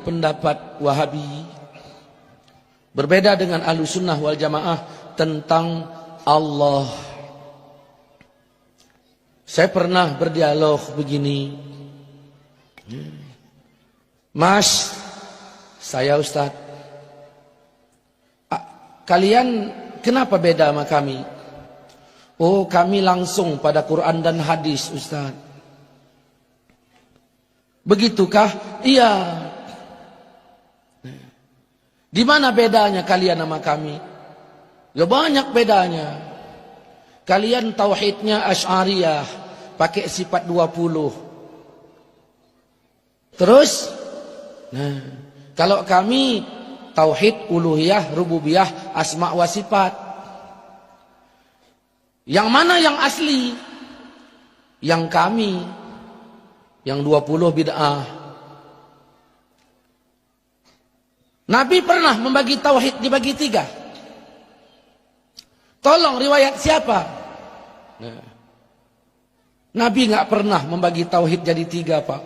pendapat Wahabi, berbeda dengan Ahlussunnah wal Jamaah tentang Allah. Saya pernah berdialog begini, Mas, saya Ustadz, kalian kenapa beda sama kami? Oh, kami langsung pada Quran dan hadis, Ustadz. Begitukah? Iya. Di mana bedanya kalian sama kami? Ya banyak bedanya. Kalian tauhidnya Asy'ariyah, pakai sifat 20. Terus, kalau kami tauhid uluhiyah, rububiyah, asma wa sifat. Yang mana yang asli? Yang kami, yang 20 bid'ah. Nabi pernah membagi tauhid dibagi 3. Tolong riwayat siapa? Nabi nggak pernah membagi tauhid jadi 3, Pak.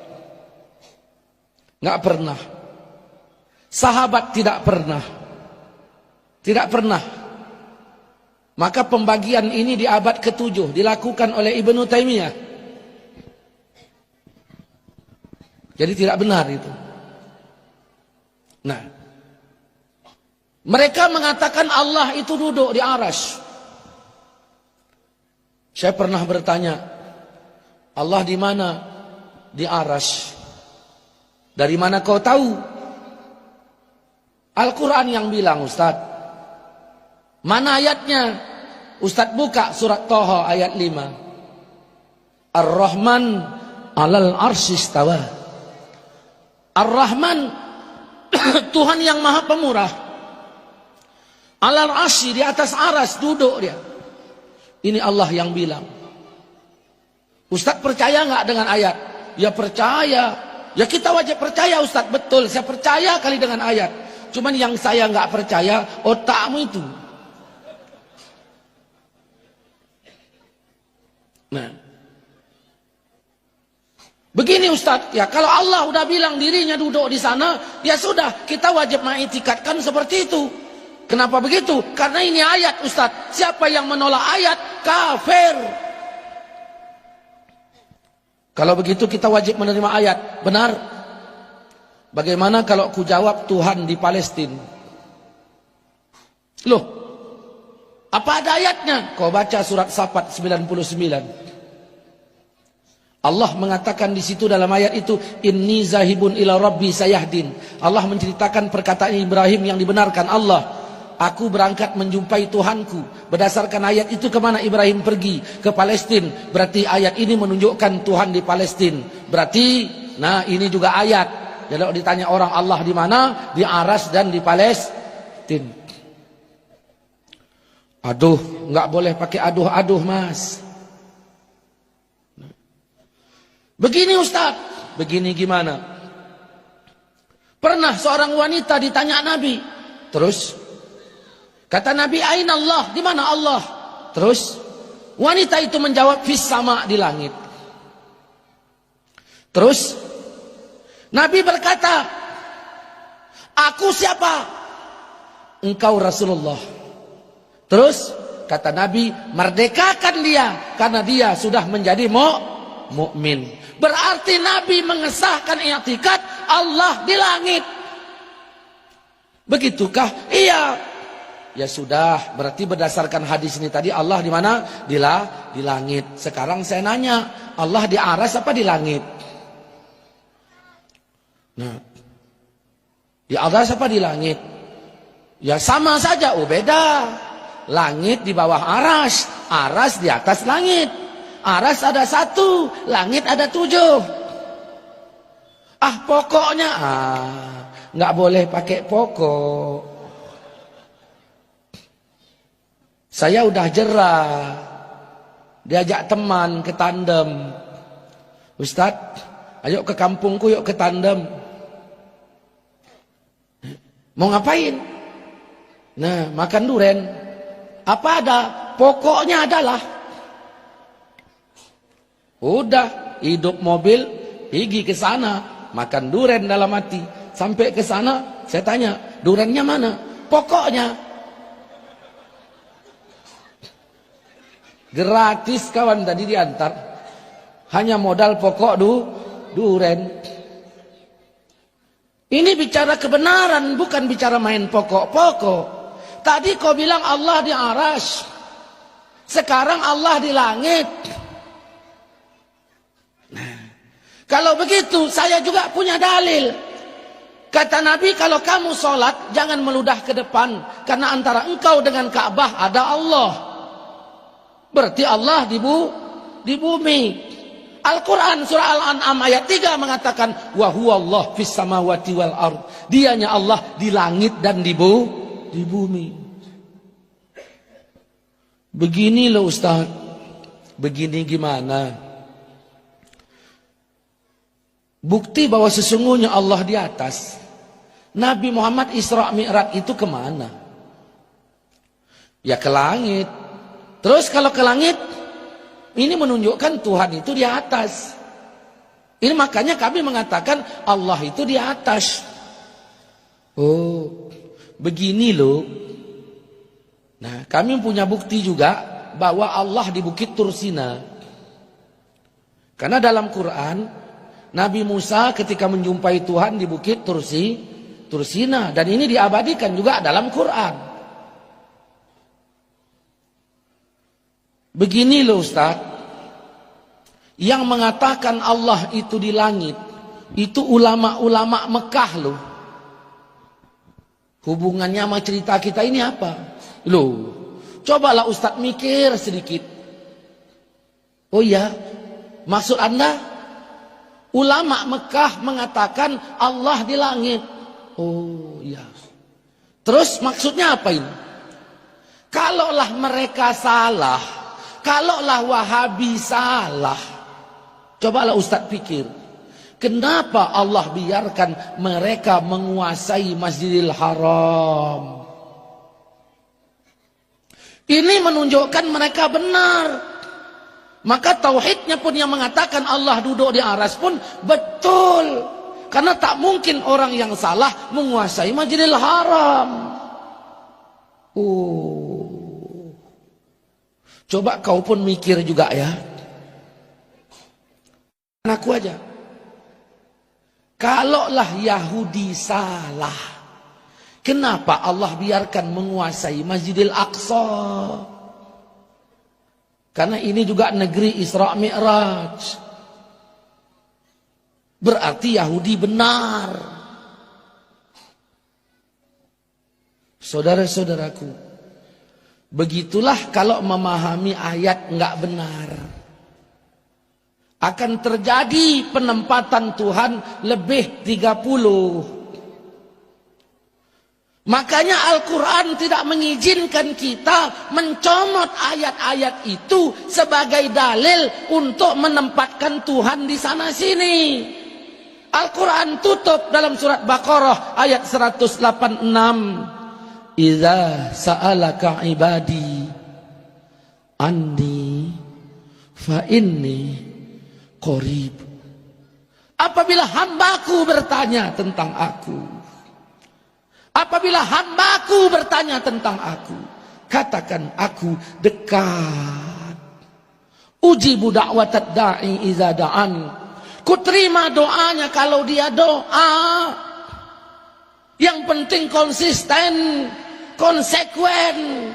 Nggak pernah. Sahabat tidak pernah. Tidak pernah. Maka pembagian ini di abad ke-7 dilakukan oleh Ibnu Taimiyah. Jadi tidak benar itu. Nah, mereka mengatakan Allah itu duduk di arasy. Saya pernah bertanya, Allah di mana? Di arasy. Dari mana kau tahu? Al-Quran yang bilang, Ustadz. Mana ayatnya? Ustadz buka surat Thaha ayat 5. Ar-Rahman alal arsy istawa. Ar-Rahman Tuhan yang maha pemurah. Alal arsy, di atas aras duduk dia. Ini Allah yang bilang. Ustadz percaya nggak dengan ayat? Ya percaya. Ya kita wajib percaya, Ustadz. Betul, saya percaya kali dengan ayat. Cuman yang saya nggak percaya otakmu itu. Nah, begini Ustadz, ya kalau Allah udah bilang dirinya duduk di sana, ya sudah, kita wajib mengiktikadkan seperti itu. Kenapa begitu? Karena ini ayat, Ustadz. Siapa yang menolak ayat, kafir. Kalau begitu kita wajib menerima ayat. Benar. Bagaimana kalau ku jawab Tuhan di Palestina? Loh, apa ada ayatnya? Kau baca surat Safat 99. Allah mengatakan di situ dalam ayat itu, inni zahibun ila rabbi sayahdin. Allah menceritakan perkataan Ibrahim yang dibenarkan Allah. Aku berangkat menjumpai Tuhanku. Berdasarkan ayat itu kemana Ibrahim pergi? Ke Palestina. Berarti ayat ini menunjukkan Tuhan di Palestina. Berarti, nah ini juga ayat. Jadi kalau ditanya orang Allah di mana? Di aras dan di Palestina. Aduh, nggak boleh pakai aduh-aduh, Mas. Begini Ustadz. Begini gimana? Pernah seorang wanita ditanya Nabi. Terus kata Nabi, aina Allah? Di mana Allah? Terus wanita itu menjawab, fis sama, di langit. Terus Nabi berkata, aku siapa? Engkau Rasulullah. Terus kata Nabi, merdekakan dia karena dia sudah menjadi mukmin. Berarti Nabi mengesahkan i'tikad Allah di langit. Begitukah? Iya. Ya sudah, berarti berdasarkan hadis ini tadi Allah di mana? Di langit. Sekarang saya nanya, Allah di aras apa di langit? Nah, di aras apa di langit? Ya sama saja, oh beda. Langit di bawah aras, aras di atas langit. Aras ada 1, langit ada 7. Pokoknya, nggak boleh pakai pokok. Saya udah jerah, diajak teman ke tandem. Ustadz, ayo ke kampungku, yuk ke tandem. Mau ngapain? Nah, makan duren. Apa ada? Pokoknya adalah. Udah, hidup mobil, pergi ke sana, makan duren dalam hati. Sampai ke sana, saya tanya, durennya mana? Pokoknya. Gratis kawan tadi diantar. Hanya modal pokok duren. Ini bicara kebenaran, bukan bicara main pokok-pokok. Tadi kau bilang Allah di arsy. Sekarang Allah di langit. Nah, kalau begitu saya juga punya dalil. Kata Nabi, kalau kamu sholat jangan meludah ke depan, karena antara engkau dengan Ka'bah ada Allah. Berarti Allah di bumi. Al-Quran surah Al-An'am ayat 3 mengatakan, wa huwallah fis samawati wal ard. Dianya Allah di langit dan di bumi. Begini loh Ustaz. Begini gimana? Bukti bahwa sesungguhnya Allah di atas. Nabi Muhammad Isra Mi'raj itu kemana? Ya ke langit. Terus kalau ke langit, ini menunjukkan Tuhan itu di atas. Ini makanya kami mengatakan Allah itu di atas. Oh, begini loh. Nah, kami punya bukti juga bahwa Allah di Bukit Tursina. Karena dalam Quran, Nabi Musa ketika menjumpai Tuhan di Bukit Tursina. Dan ini diabadikan juga dalam Quran. Begini loh Ustaz, yang mengatakan Allah itu di langit, itu ulama-ulama Mekah loh. Hubungannya sama cerita kita ini apa? Loh, cobalah Ustaz mikir sedikit. Oh iya, maksud Anda ulama Mekah mengatakan Allah di langit. Oh iya. Terus maksudnya apa ini? Kalaulah mereka salah, kalaulah Wahabi salah, cobalah Ustaz pikir, kenapa Allah biarkan mereka menguasai Masjidil Haram? Ini menunjukkan mereka benar. Maka tauhidnya pun yang mengatakan Allah duduk di aras pun betul. Karena tak mungkin orang yang salah menguasai Masjidil Haram. Oh. Coba kau pun mikir juga ya. Aku aja. Kalaulah Yahudi salah, kenapa Allah biarkan menguasai Masjidil Aqsa? Karena ini juga negeri Isra Mi'raj. Berarti Yahudi benar. Saudara-saudaraku, begitulah kalau memahami ayat enggak benar. Akan terjadi penempatan Tuhan lebih 30. Makanya Al-Quran tidak mengizinkan kita mencomot ayat-ayat itu sebagai dalil untuk menempatkan Tuhan di sana sini. Al-Quran tutup dalam surat Baqarah ayat 186. Idza sa'alaka ibadi anni fa inni qarib. Apabila hambaku bertanya tentang aku, apabila hambaku bertanya tentang aku, katakan aku dekat. Ujibu da'watad da'i iza da'ani. Kuterima doanya kalau dia doa. Yang penting konsisten, konsekuen.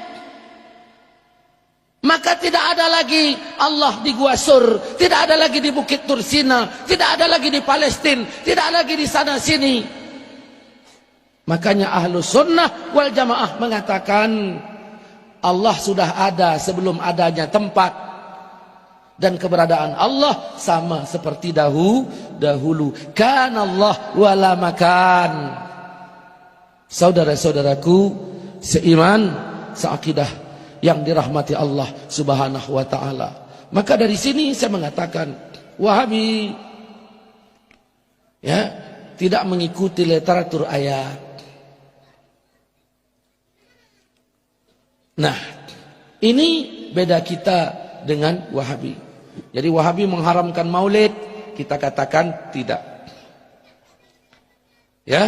Maka tidak ada lagi Allah di Gua Sur, tidak ada lagi di Bukit Tursina, tidak ada lagi di Palestina, tidak ada lagi di sana sini. Makanya Ahlus Sunnah wal Jamaah mengatakan Allah sudah ada sebelum adanya tempat, dan keberadaan Allah sama seperti dahulu. Kana Allah wala makan. Saudara-saudaraku seiman, seakidah yang dirahmati Allah Subhanahu wa taala. Maka dari sini saya mengatakan Wahabi ya tidak mengikuti literatur ayat. Nah, ini beda kita dengan Wahabi. Jadi Wahabi mengharamkan maulid, kita katakan tidak. Ya,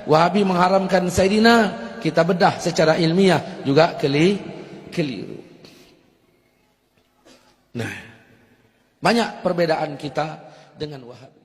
Wahabi mengharamkan Sayyidina, kita bedah secara ilmiah juga keliru. Nah, banyak perbedaan kita dengan Wahabi.